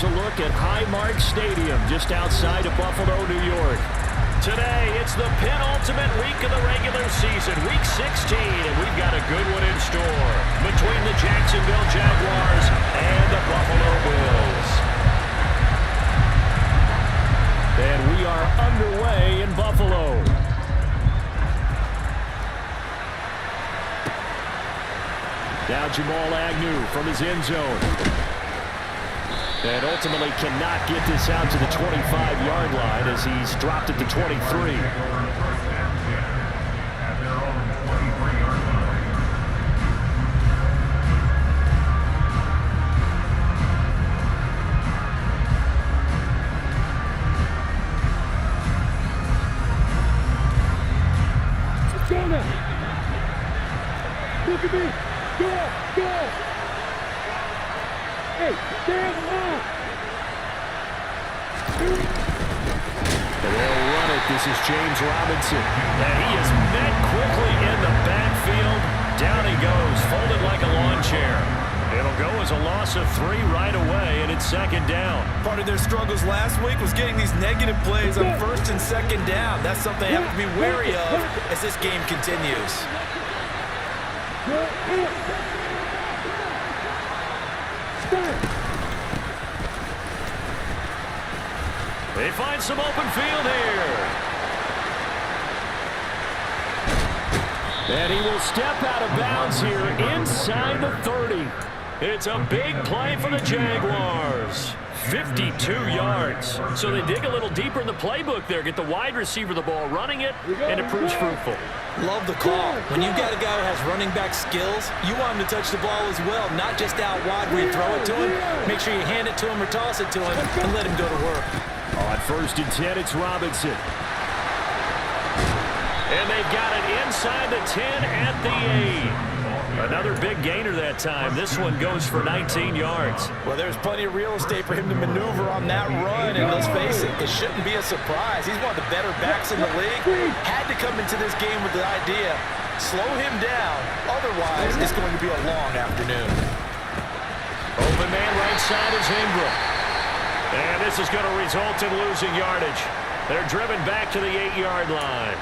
here's a look at Highmark Stadium just outside of Buffalo, New York. Today, it's the penultimate week of the regular season, Week 16, and we've got a good one in store between the Jacksonville Jaguars and the Buffalo Bills. And we are underway in Buffalo. Now Jamal Agnew from his end zone. And ultimately cannot get this out to the 25-yard line as he's dropped it to 23. Go now. Look at me. Go. Hey, stand up. And they'll run it. This is James Robinson. And he is met quickly in the backfield. Down he goes, folded like a lawn chair. It'll go as a loss of 3 right away, and it's second down. Part of their struggles last week was getting these negative plays on first and second down. That's something they have to be wary of as this game continues. They find some open field here. And he will step out of bounds here inside the 30. It's a big play for the Jaguars. 52 yards. So they dig a little deeper in the playbook there, get the wide receiver the ball, running it, and it proves fruitful. Love the call. When you've got a guy who has running back skills, you want him to touch the ball as well, not just out wide where you throw it to him. Make sure you hand it to him or toss it to him and let him go to work. On first and 10, it's Robinson. And they've got it inside the 10 at the 8. Another big gainer that time. This one goes for 19 yards. Well, there's plenty of real estate for him to maneuver on that run, and let's face it, it shouldn't be a surprise. He's one of the better backs in the league. Had to come into this game with the idea, slow him down, otherwise it's going to be a long afternoon. Open man right side is Ingram. And this is going to result in losing yardage. They're driven back to the 8-yard line.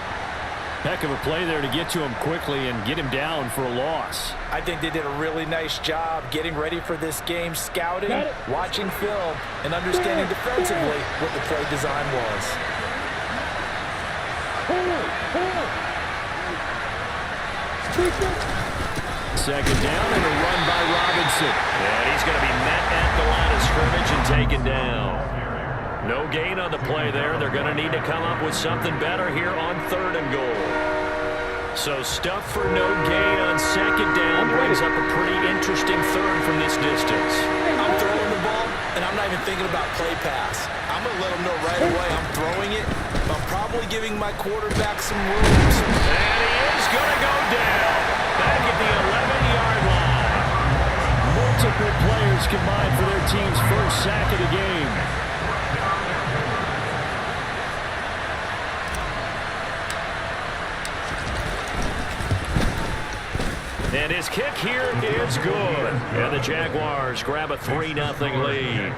Heck of a play there to get to him quickly and get him down for a loss. I think they did a really nice job getting ready for this game, scouting, watching film, and understanding defensively what the play design was. Second down and a run by Robinson. And he's going to be met at the line of scrimmage and taken down. No gain on the play there. They're going to need to come up with something better here on 3rd and goal. So stuff for no gain on second down brings up a pretty interesting third from this distance. I'm throwing the ball, and I'm not even thinking about play pass. I'm going to let them know right away I'm throwing it. I'm probably giving my quarterback some room. And he is going to go down back at the 11-yard line. Multiple players combined for their team's first sack of the game. And his kick here is good. And the Jaguars grab a 3-0 lead.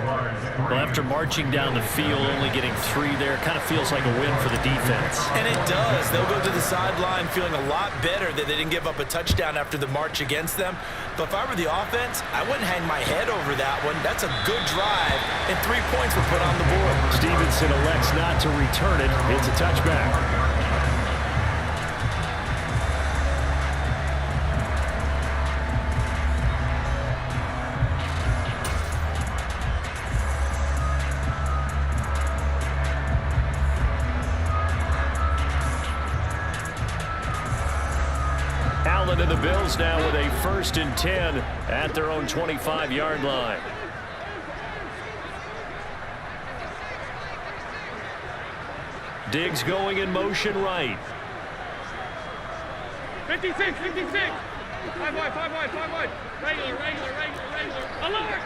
Well, after marching down the field, only getting 3 there, kind of feels like a win for the defense. And it does. They'll go to the sideline feeling a lot better that they didn't give up a touchdown after the march against them. But if I were the offense, I wouldn't hang my head over that one. That's a good drive, and 3 points were put on the board. Stevenson elects not to return it. It's a touchback. And the Bills now with a 1st and 10 at their own 25-yard line. Diggs going in motion right. 56. 5 wide. Regular. Alert!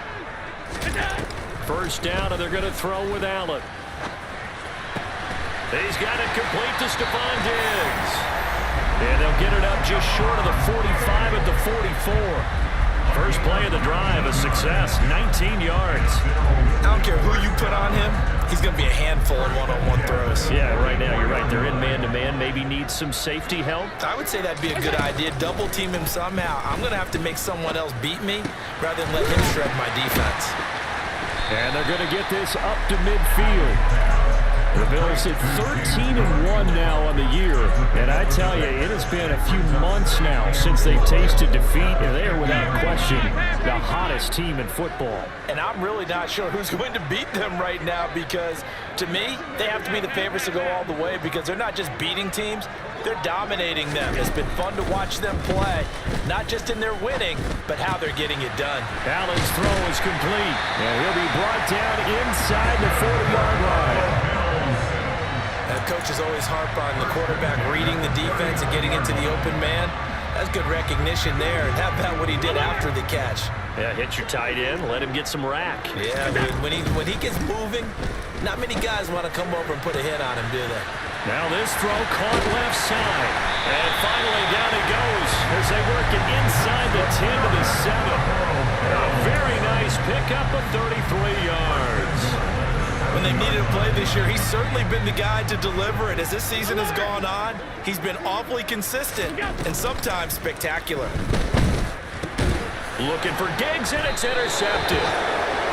First down, and they're going to throw with Allen. He's got it complete to Stephon Diggs. And they'll get it up just short of the 45 at the 44. First play of the drive, a success, 19 yards. I don't care defense. Yeah, right now you're right. They're in man-to-man. Maybe need some safety help. I would say that'd be a good idea. Double team him somehow. I'm going to have to make someone else beat me rather than let him shred my defense. And they're going to get this up to midfield. The Bills at 13-1 now on the year. And I tell you, it has been a few months now since they've tasted defeat, and they are without question the hottest team in football. And I'm really not sure who's going to beat them right now because, to me, they have to be the favorites to go all the way because they're not just beating teams, they're dominating them. It's been fun to watch them play, not just in their winning, but how they're getting it done. Allen's throw is complete, and he'll be brought down inside the 40-yard line. Coaches always harp on the quarterback reading the defense and getting into the open man. That's good recognition there. And how about what he did after the catch? Yeah, hit your tight end, let him get some rack. Yeah, when he gets moving, not many guys want to come over and put a hit on him, do they? Now this throw caught left side. And finally down he goes as they work it inside the 10 to the 7. A very nice pickup of 33 yards. When they needed a play this year, he's certainly been the guy to deliver it. As this season has gone on, he's been awfully consistent and sometimes spectacular. Looking for Diggs, and it's intercepted.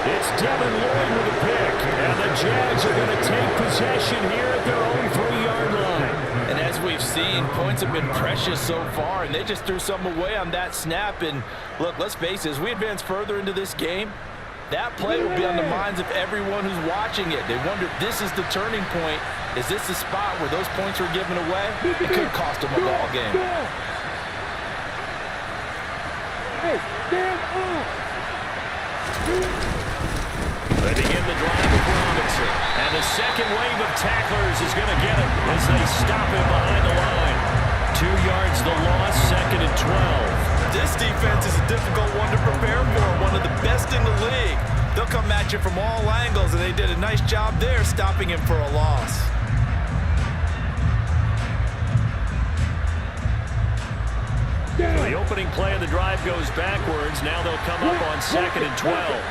It's Devin Lloyd with a pick, and the Jags are going to take possession here at their own 3-yard line. And as we've seen, points have been precious so far, and they just threw some away on that snap. And look, let's face it, as we advance further into this game, that play will be on the minds of everyone who's watching it. They wonder if this is the turning point. Is this the spot where those points were given away? It could cost them a ball game. Hey, stand up! They begin the drive with Robinson. And the second wave of tacklers is going to get him as they stop him behind the line. 2 yards the loss, 2nd and 12. This defense is a difficult one to prepare for, one of the best in the league. They'll come at you from all angles, and they did a nice job there stopping him for a loss. The opening play of the drive goes backwards. Now they'll come up on 2nd and 12.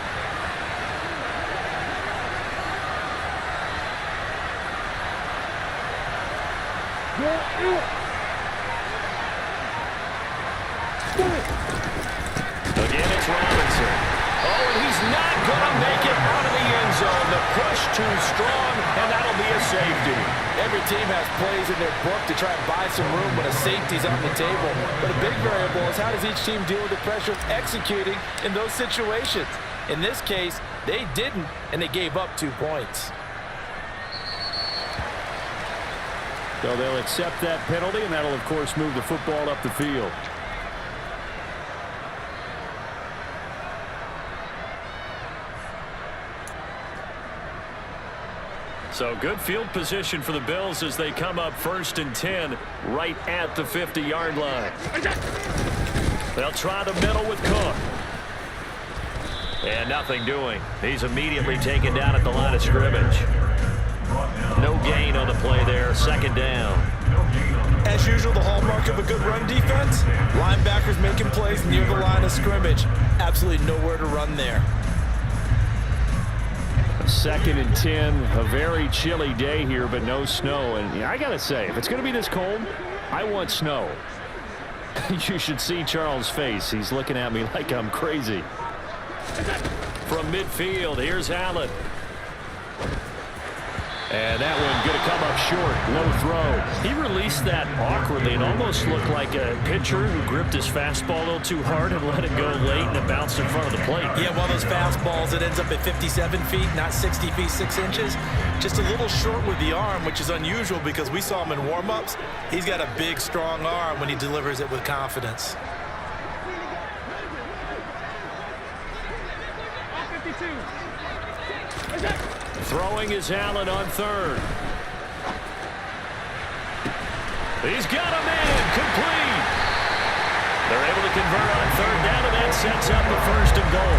Again, it's Robinson. Oh, and he's not going to make it out of the end zone. The push too strong, and that'll be a safety. Every team has plays in their book to try and buy some room when a safety's on the table. But a big variable is how does each team deal with the pressure of executing in those situations. In this case, they didn't, and they gave up 2 points. So they'll accept that penalty, and that'll, of course, move the football up the field. So good field position for the Bills as they come up 1st and 10 right at the 50-yard line. They'll try the middle with Cook. And nothing doing. He's immediately taken down at the line of scrimmage. No gain on the play there. 2nd down. As usual, the hallmark of a good run defense, linebackers making plays near the line of scrimmage. Absolutely nowhere to run there. 2nd and 10, a very chilly day here, but no snow. And I got to say, if it's going to be this cold, I want snow. You should see Charles' face. He's looking at me like I'm crazy. From midfield, here's Allen. And that one going to come up short. Low throw. He released that awkwardly and almost looked like a pitcher who gripped his fastball a little too hard and let it go late, and it bounced in front of the plate. Yeah, one of those fastballs that ends up at 57 feet, not 60 feet, 6 inches. Just a little short with the arm, which is unusual because we saw him in warm-ups. He's got a big, strong arm when he delivers it with confidence. Throwing is Allen on 3rd. He's got him in. Complete. They're able to convert on 3rd down, and that sets up the 1st and goal.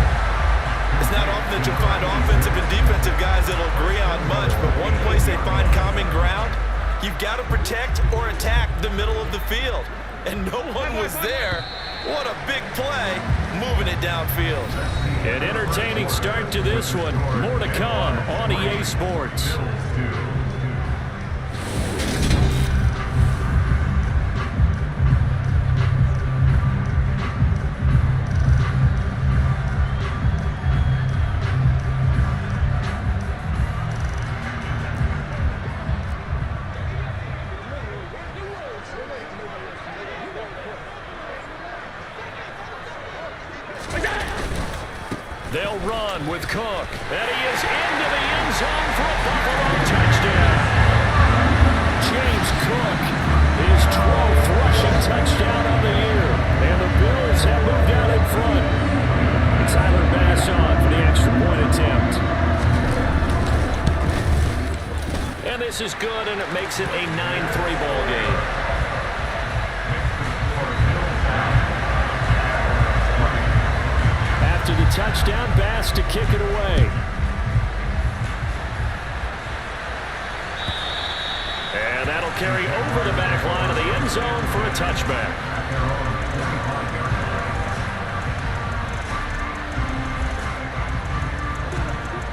It's not often that you'll find offensive and defensive guys that'll agree on much, but one place they find common ground, you've got to protect or attack the middle of the field. And no one was there. What a big play, moving it downfield. An entertaining start. start to this one. More to come on EA Sports. run with Cook. And he is into the end zone for a Buffalo touchdown. James Cook, his 12th rushing touchdown of the year. And the Bills have moved out in front. Tyler Bass on for the extra point attempt. And this is good, and it makes it a 9-3 ball game. After the touchdown, Bass to kick it away. And that'll carry over the back line of the end zone for a touchback.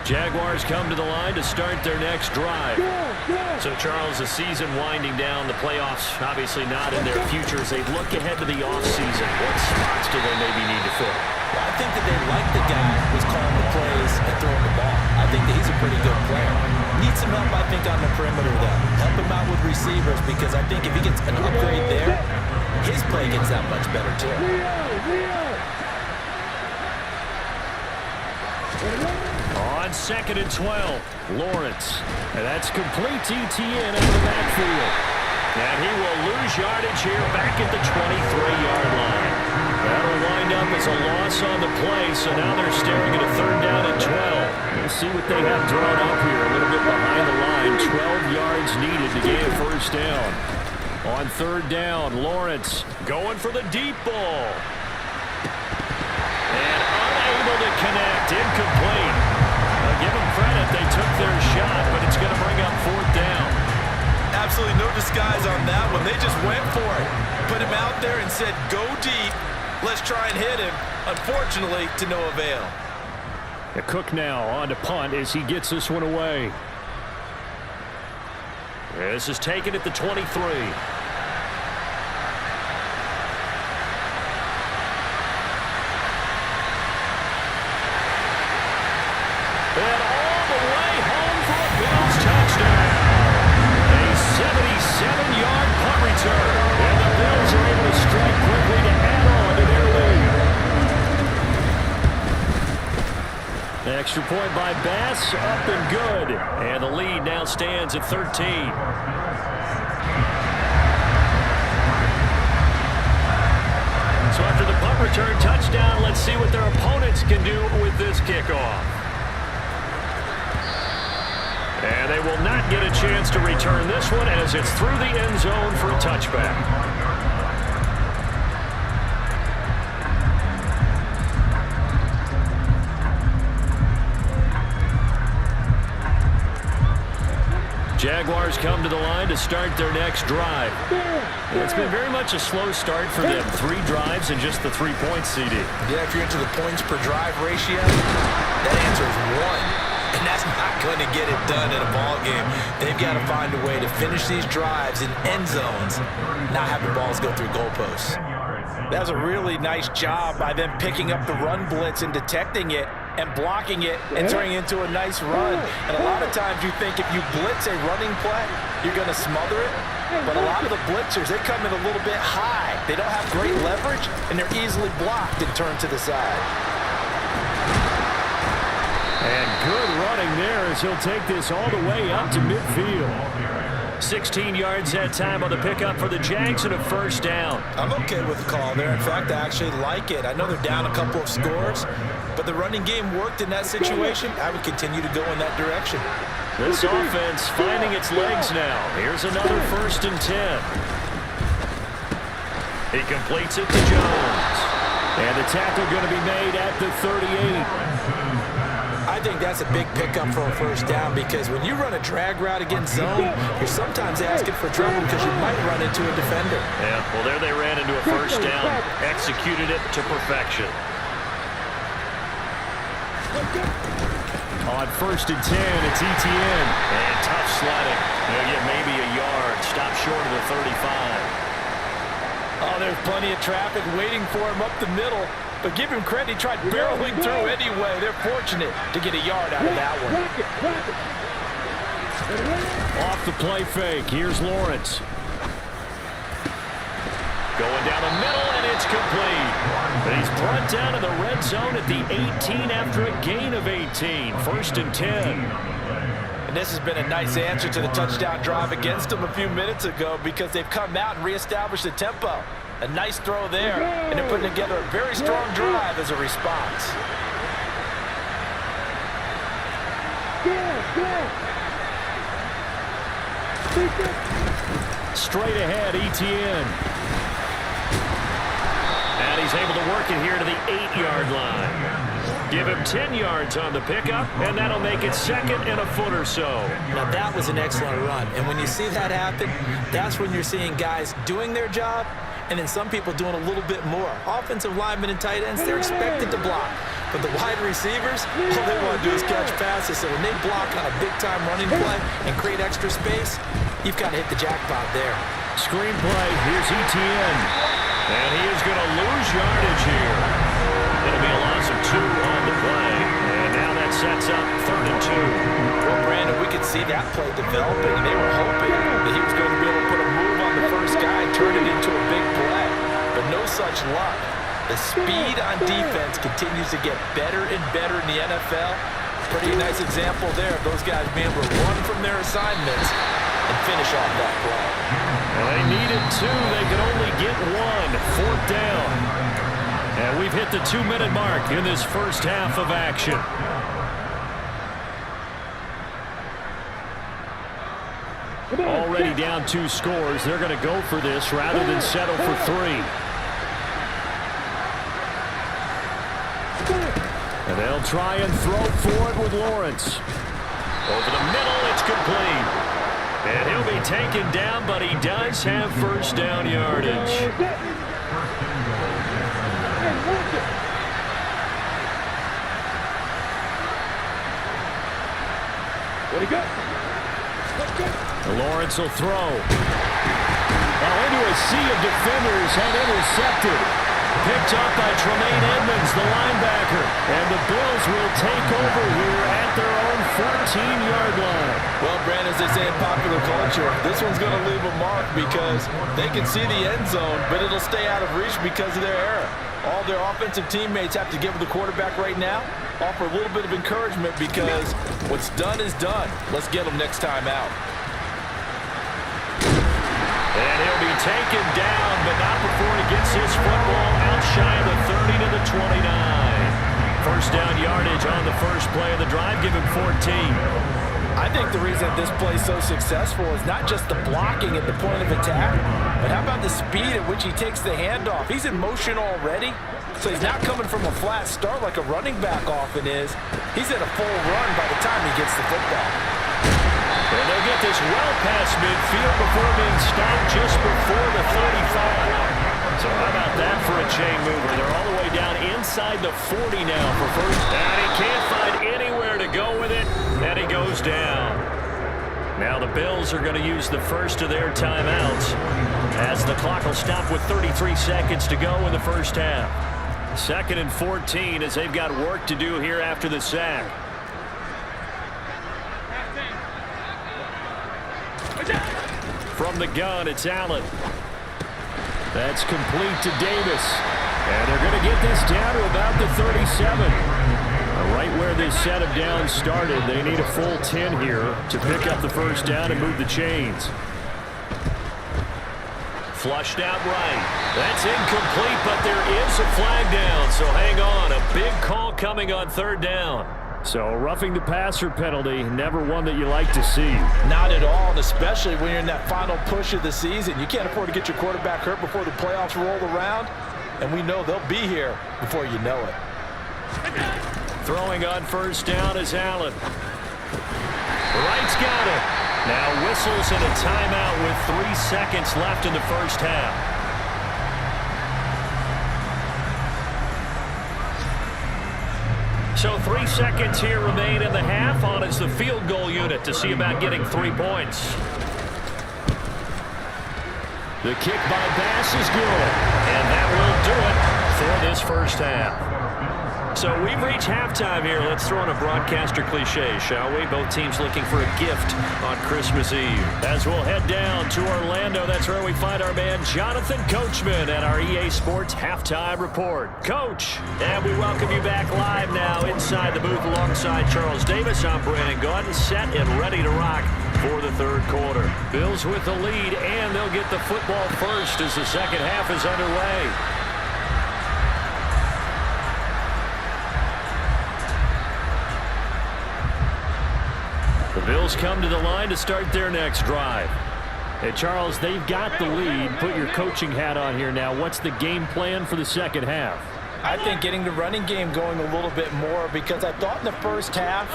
Jaguars come to the line to start their next drive. So, Charles, the season winding down, the playoffs obviously not in their future as they look ahead to the offseason. What spots do they maybe need to fill? Well, I think that they like the guy who's calling the plays and throwing the ball. I think that he's a pretty good player. Needs some help, I think, on the perimeter, though. Help him out with receivers because I think if he gets an upgrade there, his play gets that much better, too. On 2nd and 12, Lawrence. And that's complete to Etienne out of the backfield. And he will lose yardage here back at the 23-yard line. That'll wind up as a loss on the play, so now they're staring at a 3rd down and 12. We'll see what they have drawn up here, a little bit behind the line. 12 yards needed to gain a 1st down. On 3rd down, Lawrence going for the deep ball. And unable to connect, incomplete. Give them credit, they took their shot, but it's going to bring up 4th down. Absolutely no disguise on that one. They just went for it. Put him out there and said, go deep. Let's try and hit him. Unfortunately, to no avail. Cook now on to punt as he gets this one away. This is taken at the 23. And all the way home for a Bills touchdown. A 77-yard punt return. And the Bills are able to strike quickly to add on to their lead. The extra point by Bass, up and good. And the lead now stands at 13. So after the punt return touchdown, let's see what their opponents can do with this kickoff. And they will not get a chance to return this one as it's through the end zone for a touchback. Jaguars come to the line to start their next drive. It's been very much a slow start for them. 3 drives and just the 3 points, CD. Yeah, if you're into the points per drive ratio, that answer is 1. And that's not going to get it done in a ball game. They've got to find a way to finish these drives in end zones, not have the balls go through goalposts. That was a really nice job by them picking up the run blitz and detecting it and blocking it and turning it into a nice run. And a lot of times you think if you blitz a running play, you're going to smother it. But a lot of the blitzers, they come in a little bit high. They don't have great leverage, and they're easily blocked and turned to the side. And good running there as he'll take this all the way up to midfield. 16 yards that time on the pickup for the Jags and a 1st down. I'm okay with the call there. In fact, I actually like it. I know they're down a couple of scores, but the running game worked in that situation. I would continue to go in that direction. This offense finding its legs now. Here's another 1st and 10. He completes it to Jones. And the tackle going to be made at the 38. I think that's a big pickup for a 1st down because when you run a drag route against zone, you're sometimes asking for trouble because you might run into a defender. Yeah, well, there they ran into a 1st down, executed it to perfection. On 1st and 10, it's Etienne. And tough sledding. They'll get maybe a yard. Stop short of the 35. Oh, there's plenty of traffic waiting for him up the middle. But give him credit, he tried barreling through anyway. They're fortunate to get a yard out of that one. Off the play fake, here's Lawrence. Going down the middle, and it's complete. And he's brought down in the red zone at the 18 after a gain of 18. 1st and 10. And this has been a nice answer to the touchdown drive against them a few minutes ago because they've come out and reestablished the tempo. A nice throw there, and they're putting together a very strong drive as a response. Straight ahead, ETN. And he's able to work it here to the 8-yard line. Give him 10 yards on the pickup, and that'll make it 2nd and a foot or so. Now, that was an excellent run. And when you see that happen, that's when you're seeing guys doing their job, and then some people doing a little bit more. Offensive linemen and tight ends, they're expected to block. But the wide receivers, all they want to do is catch passes. So when they block on a big-time running play and create extra space, you've got to hit the jackpot there. Screenplay, here's ETN. And he is going to lose yardage here. It'll be a loss of 2 on the play. And now that sets up 3rd and 2. Well, Brandon, we could see that play developing. They were hoping that he was going to be able to put a move on the first guy and turn it into a big play. But no such luck. The speed on defense continues to get better and better in the NFL. Pretty nice example there of those guys being able to run from their assignments and finish off that play. Well, they needed 2. They could only get 1. 4th down. And we've hit the 2-minute mark in this first half of action. Already down 2 scores. They're going to go for this rather than settle for 3. And they'll try and throw for it with Lawrence. Over the middle, it's complete. And he'll be taken down, but he does have first down yardage. What do you got? Lawrence will throw. Now into a sea of defenders and intercepted. Picked up by Tremaine Edmonds, the linebacker. And the Bills will take over here at their own 14-yard line. Well, Brandon, as they say in popular culture, this one's going to leave a mark because they can see the end zone, but it'll stay out of reach because of their error. All their offensive teammates have to give the quarterback right now, offer a little bit of encouragement because what's done is done. Let's get them next time out. And he'll be taken down, but not before he gets his football out shy of the 30 to the 29. First down yardage on the first play of the drive. Give him 14. I think the reason this play is so successful is not just the blocking at the point of attack, but how about the speed at which he takes the handoff? He's in motion already, so he's not coming from a flat start like a running back often is. He's at a full run by the time he gets the football. And they'll get this well past midfield before being stopped just before the 35. So how about that for a chain mover? They're all the way down inside the 40 now for first. And he can't find anywhere to go with it, and he goes down. Now the Bills are going to use the first of their timeouts as the clock will stop with 33 seconds to go in the first half. 2nd and 14 as they've got work to do here after the sack. From the gun, it's Allen. That's complete to Davis. And they're going to get this down to about the 37. Right where this set of downs started, they need a full 10 here to pick up the first down and move the chains. Flushed out right. That's incomplete, but there is a flag down, so hang on. A big call coming on 3rd down. So roughing the passer penalty, never one that you like to see. Not at all, and especially when you're in that final push of the season. You can't afford to get your quarterback hurt before the playoffs roll around, and we know they'll be here before you know it. Throwing on first down is Allen. Wright's got it. Now whistles and a timeout with 3 seconds left in the first half. So 3 seconds here remain in the half. On is the field goal unit to see about getting 3 points. The kick by Bass is good. And that will do it for this first half. So we've reached halftime here. Let's throw in a broadcaster cliche, shall we? Both teams looking for a gift on Christmas Eve. As we'll head down to Orlando, that's where we find our man Jonathan Coachman at our EA Sports Halftime Report. Coach, and we welcome you back live now inside the booth alongside Charles Davis. I'm Brandon Gaudin, set and ready to rock for the third quarter. Bills with the lead, and they'll get the football first as the second half is underway. The Bills come to the line to start their next drive. Hey, Charles, they've got the lead. Put your coaching hat on here now. What's the game plan for the second half? I think getting the running game going a little bit more, because I thought in the first half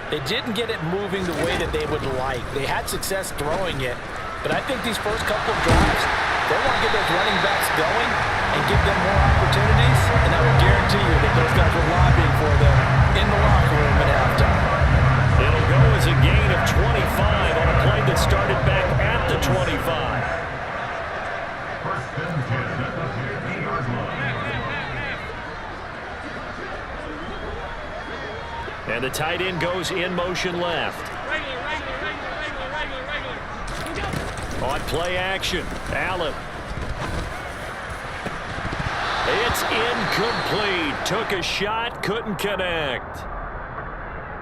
they didn't get it moving the way that they would like. They had success throwing it, but I think these first couple of drives, they want to get those running backs going and give them more opportunities, and I will guarantee you that those guys were lobbying for them in the locker room at halftime. It'll go as a gain of 25 on a play that started back at the 25. And the tight end goes in motion left. On play action, Allen. It's incomplete. Took a shot, couldn't connect.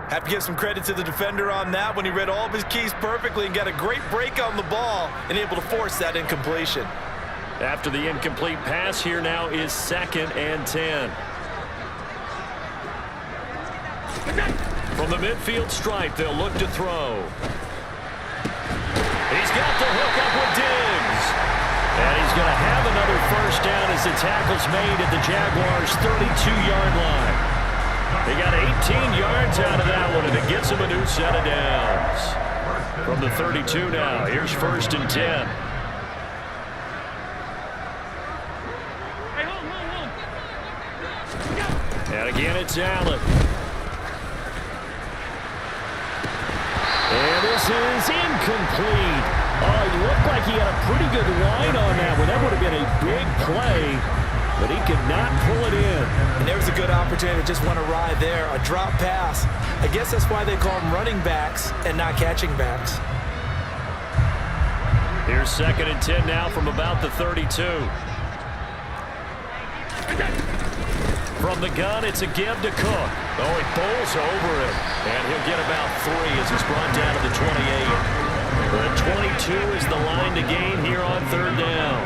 Have to give some credit to the defender on that when he read all of his keys perfectly and got a great break on the ball and able to force that incompletion. After the incomplete pass, here now is 2nd and 10. From the midfield stripe, they'll look to throw. He's got the hook up with Diggs. And he's going to have another first down as the tackle's made at the Jaguars' 32-yard line. They got 18 yards out of that one, and it gets them a new set of downs. From the 32 now, here's 1st and 10. And again, it's Allen. And this is incomplete. Oh, he looked like he had a pretty good line on that one. That would have been a big play, but he could not pull it in. And there was a good opportunity to just want to ride there. A drop pass. I guess that's why they call them running backs and not catching backs. Here's 2nd and 10 now from about the 32. From the gun, it's a give to Cook. Oh, he bowls over it. And he'll get about 3 as he's brought down to the 28. The 22 is the line to gain here on 3rd down.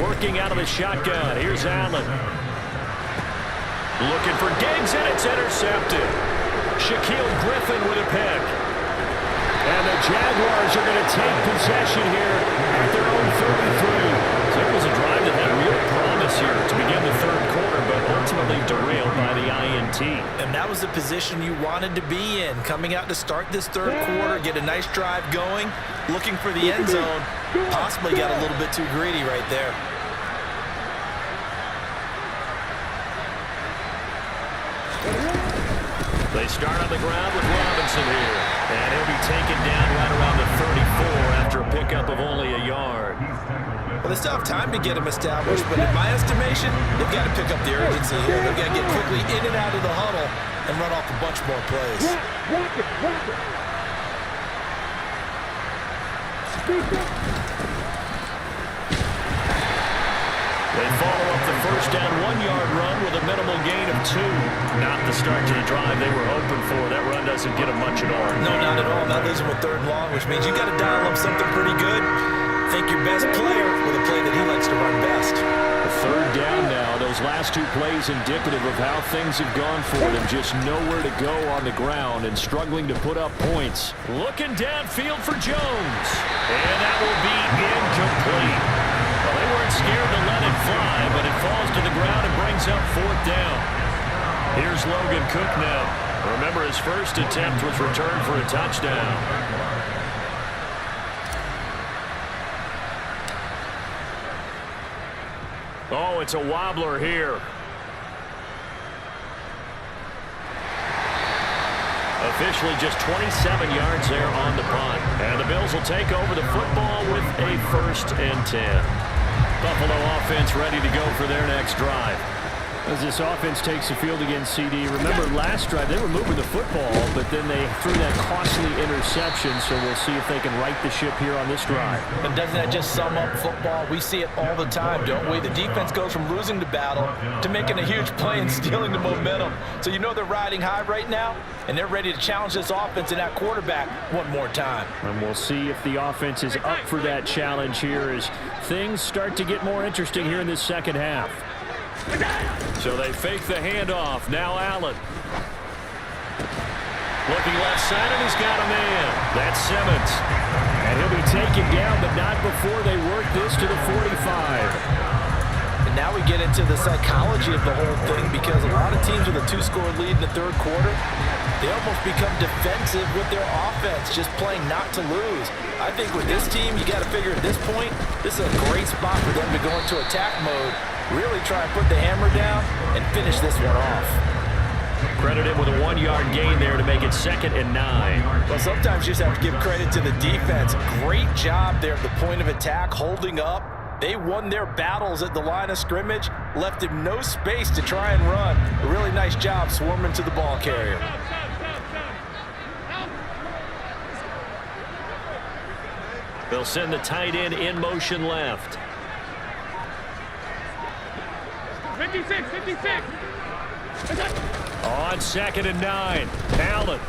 Working out of the shotgun. Here's Allen. Looking for Diggs, and it's intercepted. Shaquille Griffin with a pick. And the Jaguars are going to take possession here at their own 33. So it was a drive that had real promise here to begin the third quarter, but ultimately derailed by the INT. And that was the position you wanted to be in. Coming out to start this third quarter, get a nice drive going, looking for the end zone. Possibly got a little bit too greedy right there. They start on the ground with Robinson here. And he'll be taken down right around the 34 after a pickup of only a yard. Well, they still have time to get him established, but in my estimation, they've got to pick up the urgency here. They've got to get quickly in and out of the huddle and run off a bunch more plays. They follow up the first down 1-yard run with a minimal gain of 2. Not the start to the drive they were hoping for. That run doesn't get them much at all. No, not at all. That leaves them with 3rd and long, which means you've got to dial up something pretty good. Think your best player with a play that he likes to run best. A 3rd down now. Those last 2 plays indicative of how things have gone for them. Just nowhere to go on the ground and struggling to put up points. Looking downfield for Jones. And that will be incomplete. Well, they weren't scared to let it fly, but it falls to the ground and brings up 4th down. Here's Logan Cook now. Remember, his first attempt was returned for a touchdown. Oh, it's a wobbler here. Officially just 27 yards there on the punt. And the Bills will take over the football with a 1st and 10. Buffalo offense ready to go for their next drive. As this offense takes the field against CD, remember last drive they were moving the football, but then they threw that costly interception, so we'll see if they can right the ship here on this drive. And doesn't that just sum up football? We see it all the time, don't we? The defense goes from losing the battle to making a huge play and stealing the momentum. So you know they're riding high right now, and they're ready to challenge this offense and that quarterback one more time. And we'll see if the offense is up for that challenge here as things start to get more interesting here in this second half. So they fake the handoff. Now Allen. Looking left side, and he's got a man. That's Simmons. And he'll be taken down, but not before they work this to the 45. And now we get into the psychology of the whole thing, because a lot of teams with a 2-score lead in the third quarter, they almost become defensive with their offense, just playing not to lose. I think with this team, you got to figure at this point, this is a great spot for them to go into attack mode, really try and put the hammer down and finish this one off. Credit him with a 1-yard gain there to make it 2nd and 9. Well, sometimes you just have to give credit to the defense. Great job there at the point of attack, holding up. They won their battles at the line of scrimmage, left him no space to try and run. A really nice job swarming to the ball carrier. They'll send the tight end in motion left. 56, 56. On 2nd and 9. Allen.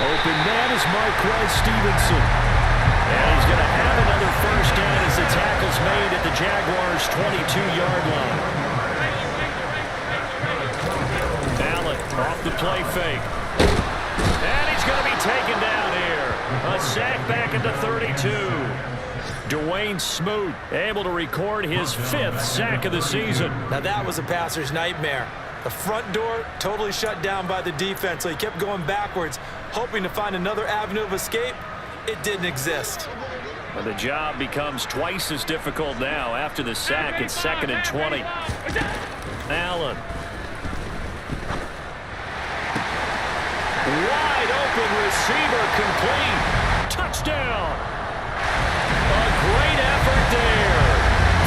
Open man is Marquez Stevenson. And he's going to have another first down as the tackle's made at the Jaguars' 22-yard line. Allen off the play fake. And he's going to be taken down here. A sack back at the 32. Dwayne Smoot able to record his 5th sack of the season. Now that was a passer's nightmare. The front door totally shut down by the defense, so he kept going backwards, hoping to find another avenue of escape. It didn't exist. Well, the job becomes twice as difficult now after the sack. It's 2nd and 20. Allen. Wide open receiver complete. Touchdown. A great effort there.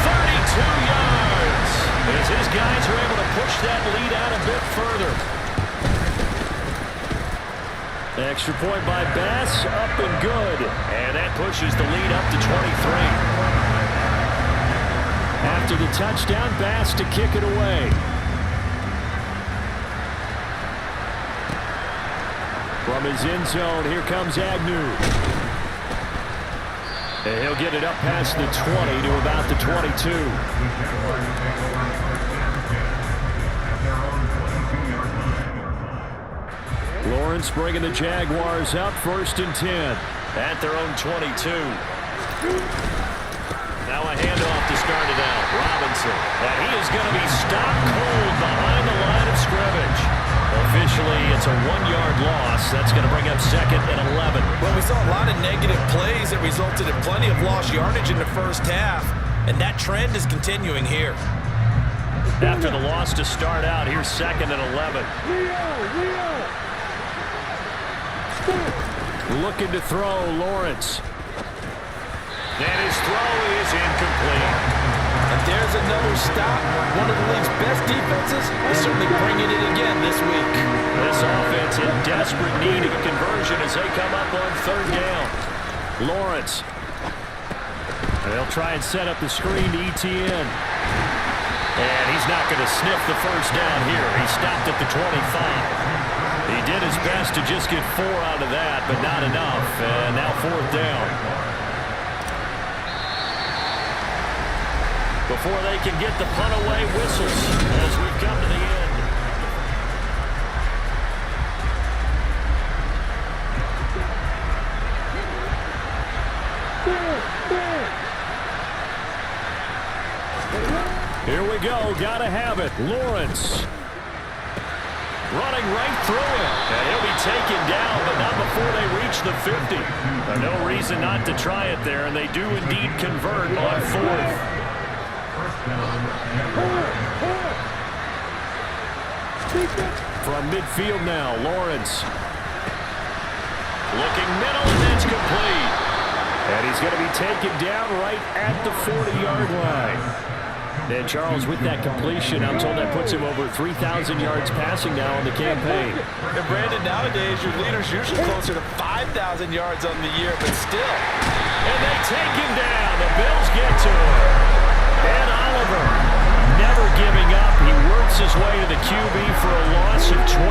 32 yards. As his guys are able to push that lead out a bit further. The extra point by Bass, up and good. And that pushes the lead up to 23. After the touchdown, Bass to kick it away. From his end zone, here comes Agnew. And he'll get it up past the 20 to about the 22. Lawrence bringing the Jaguars up, 1st and 10. At their own 22. Now a handoff to start it out. Robinson. And he is going to be stopped cold behind the line of scrimmage. Officially, it's a 1-yard loss. That's going to bring up 2nd and 11. Well, we saw a lot of negative plays that resulted in plenty of lost yardage in the first half, and that trend is continuing here. After the loss to start out, here's 2nd and 11. Looking to throw, Lawrence. And his throw is incomplete. And there's another stop. One of the league's best defenses is certainly bringing it again this week. This offense in desperate need of a conversion as they come up on 3rd down. Lawrence. They'll try and set up the screen to ETN. And he's not going to sniff the first down here. He stopped at the 25. He did his best to just get 4 out of that, but not enough. And now 4th down. Before they can get the punt away whistles as we've come to the end. Here we go. Gotta have it. Lawrence. Running right through it. And he'll be taken down, but not before they reach the 50. No reason not to try it there, and they do indeed convert on 4th. From midfield now, Lawrence. Looking middle, and that's complete. And he's going to be taken down right at the 40-yard line. And Charles, with that completion, I'm told that puts him over 3,000 yards passing now on the campaign. And Brandon, nowadays your leader's usually closer to 5,000 yards on the year, but still. And they take him down. The Bills get to him. And Oliver, never giving up. He works his way to the QB for a loss of 12.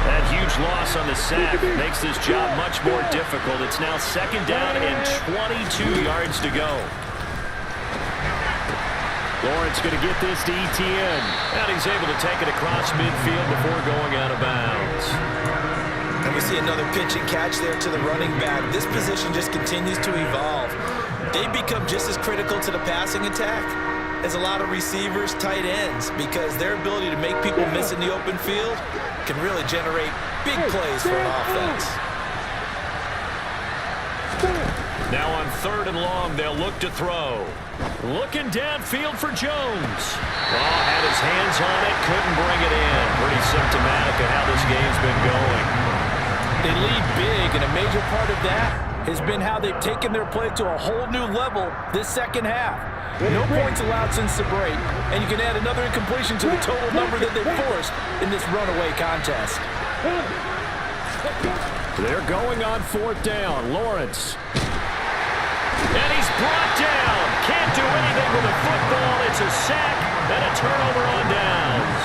That huge loss on the sack makes this job much more difficult. It's now 2nd down and 22 yards to go. Lawrence going to get this to Etienne. And he's able to take it across midfield before going out of bounds. And we see another pitch and catch there to the running back. This position just continues to evolve. They become just as critical to the passing attack as a lot of receivers, tight ends, because their ability to make people miss in the open field can really generate big plays for an offense. Now on 3rd and long, they'll look to throw. Looking downfield for Jones. Oh, had his hands on it, couldn't bring it in. Pretty symptomatic of how this game's been going. They lead big, and a major part of that has been how they've taken their play to a whole new level this second half. No points allowed since the break, and you can add another incompletion to the total number that they forced in this runaway contest. They're going on 4th down. Lawrence. And he's brought down. Can't do anything with the football. It's a sack and a turnover on downs.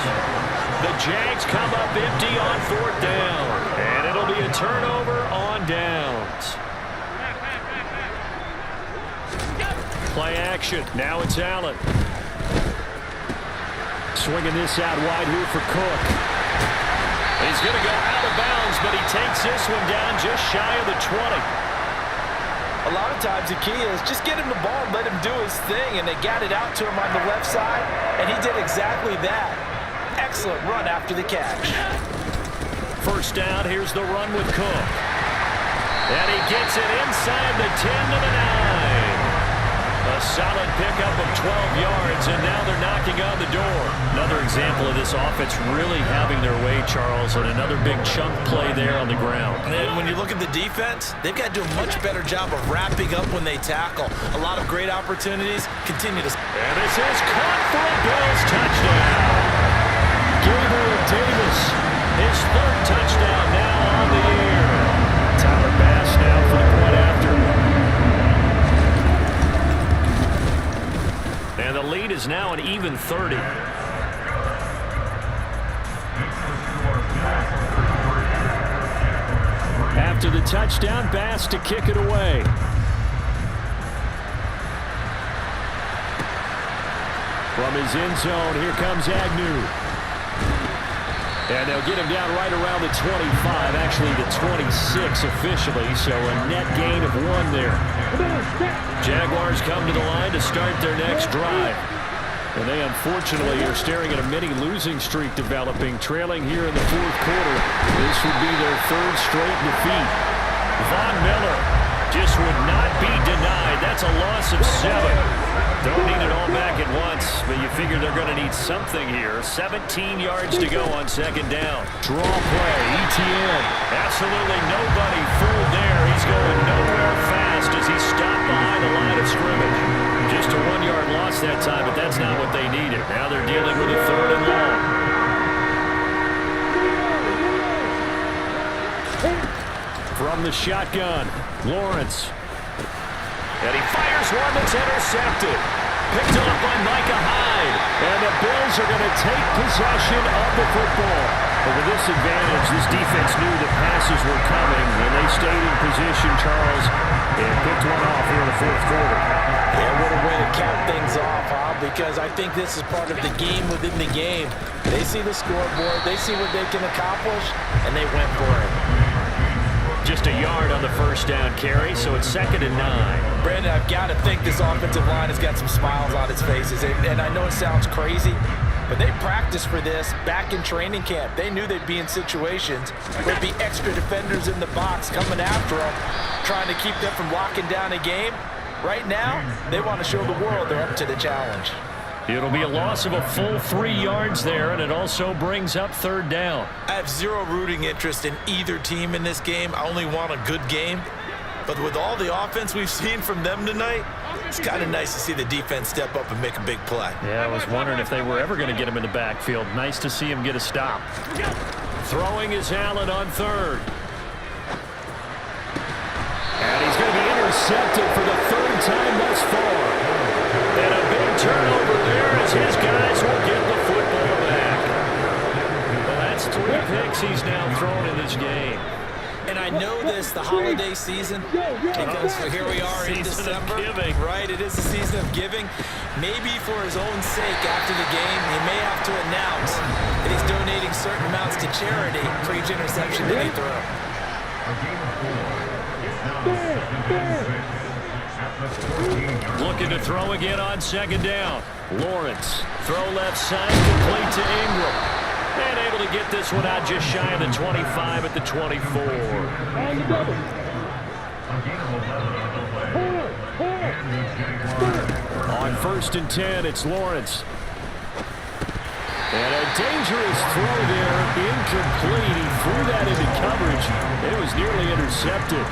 The Jags come up empty on 4th down. And it'll be a turnover on downs. Play action. Now it's Allen. Swinging this out wide here for Cook. He's going to go out of bounds, but he takes this one down just shy of the 20. A lot of times the key is just get him the ball and let him do his thing, and they got it out to him on the left side, and he did exactly that. Excellent run after the catch. 1st down, here's the run with Cook. And he gets it inside the 10 to the 9. A solid pickup of 12 yards, and now they're knocking on the door. Another example of this offense really having their way, Charles, and another big chunk play there on the ground. And then when you look at the defense, they've got to do a much better job of wrapping up when they tackle. A lot of great opportunities continue to... And this is caught for a Bills touchdown. Gabriel Davis, his 3rd touchdown now on the year. Tyler Bass now for the point after. And the lead is now an even 30. After the touchdown, Bass to kick it away. From his end zone, here comes Agnew. And they'll get him down right around the 25, actually the 26 officially, so a net gain of 1 there. Jaguars come to the line to start their next drive. And they unfortunately are staring at a mini losing streak developing, trailing here in the 4th quarter. This would be their 3rd straight defeat. Von Miller just would not be denied. That's a loss of 7. Don't need it all back at once, but you figure they're going to need something here. 17 yards to go on 2nd down. Draw play, Etienne. Absolutely nobody fooled there. He's going nowhere fast as he stopped behind the line of scrimmage. Just a 1-yard loss that time, but that's not what they needed. Now they're dealing with a 3rd and long. From the shotgun, Lawrence. And he fires one that's intercepted. Picked off by Micah Hyde. And the Bills are going to take possession of the football. But with this advantage, this defense knew the passes were coming, and they stayed in position, Charles, and picked one off here in the 4th quarter. Yeah, what a way to cap things off, huh? Because I think this is part of the game within the game. They see the scoreboard, they see what they can accomplish, and they went for it. Just a yard on the 1st down carry, so it's 2nd and 9. Brandon, I've got to think this offensive line has got some smiles on its faces. And I know it sounds crazy, but they practiced for this back in training camp. They knew they'd be in situations where there'd be extra defenders in the box coming after them, trying to keep them from locking down a game. Right now, they want to show the world they're up to the challenge. It'll be a loss of a full 3 yards there, and it also brings up 3rd down. I have zero rooting interest in either team in this game. I only want a good game. But with all the offense we've seen from them tonight, It's kind of nice to see the defense step up and make a big play. Yeah, I was wondering if they were ever going to get him in the backfield. Nice to see him get a stop. Throwing is Allen on third. And he's going to be intercepted for the third time thus far. And a big turnover there as his guys will get the football back. Well, that's 3 picks he's now thrown in this game. And I know this, the holiday season, because here we are in December, right? It is the season of giving. Maybe for his own sake after the game, he may have to announce that he's donating certain amounts to charity for each interception that he throws. Looking to throw again on second down. Lawrence, throw left side, complete to Ingram. And able to get this one out just shy of the 25 at the 24. On 1st and 10, it's Lawrence. And a dangerous throw there, incomplete. He threw that into coverage. It was nearly intercepted.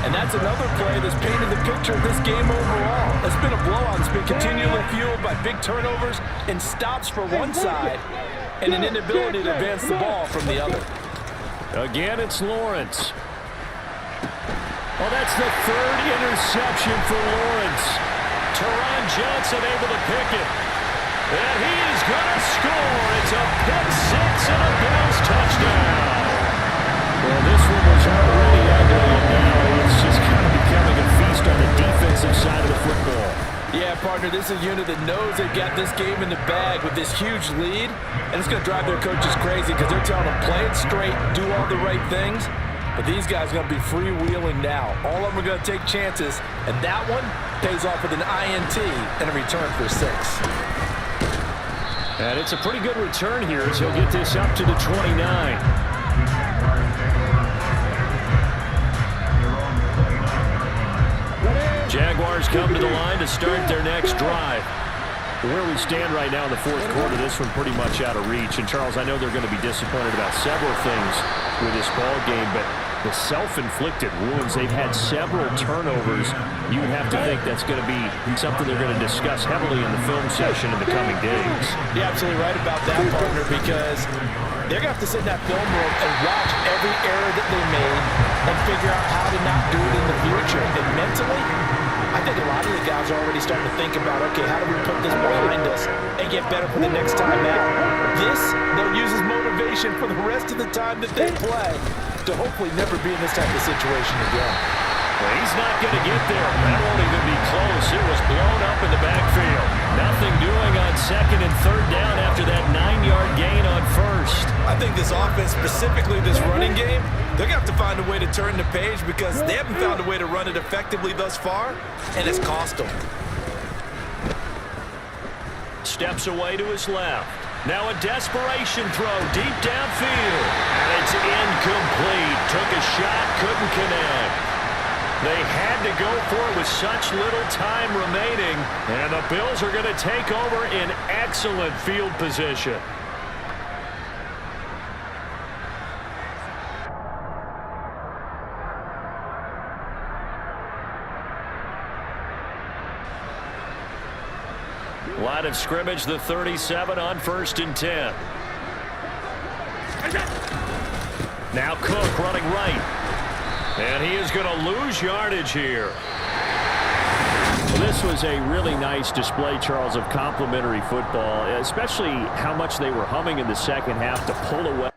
And that's another play that's painted the picture of this game overall. It's been a blowout. It's been continually fueled by big turnovers and stops for one side and an inability to advance the ball from the other. Again, it's Lawrence. Well, that's the 3rd interception for Lawrence. Teron Johnson able to pick it. And he is going to score. It's a pick 6 and a Bills touchdown. Well, this one was already ugly, and now it's just kind of becoming a feast on the defensive side of the football. Yeah, partner, this is a unit that knows they've got this game in the bag with this huge lead, and it's going to drive their coaches crazy because they're telling them play it straight, do all the right things, but these guys are going to be freewheeling now. All of them are going to take chances, and that one pays off with an INT and a return for 6. And it's a pretty good return here as he'll get this up to the 29. Jaguars come to the line to start their next drive. Where we stand right now in the 4th quarter, this one pretty much out of reach. And, Charles, I know they're going to be disappointed about several things with this ball game, but the self-inflicted wounds, they've had several turnovers. You would have to think that's going to be something they're going to discuss heavily in the film session in the coming days. You're absolutely right about that, partner, because they're going to have to sit in that film room and watch every error that they made and figure out how to not do it in the future. And mentally, I think a lot of the guys are already starting to think about, okay, how do we put this behind us and get better for the next time out? This, they'll use as motivation for the rest of the time that they play to hopefully never be in this type of situation again. Well, he's not going to get there. That won't even be close. It was blown up in the backfield. Nothing doing on 2nd and 3rd down after that 9-yard gain on 1st. I think this offense, specifically this running game, they're going to have to find a way to turn the page because they haven't found a way to run it effectively thus far, and it's cost them. Steps away to his left. Now a desperation throw deep downfield. And it's incomplete. Took a shot, couldn't connect. They had to go for it with such little time remaining. And the Bills are going to take over in excellent field position. Line of scrimmage, the 37 on 1st and 10. Now Cook running right. And he is going to lose yardage here. Well, this was a really nice display, Charles, of complimentary football, especially how much they were humming in the second half to pull away.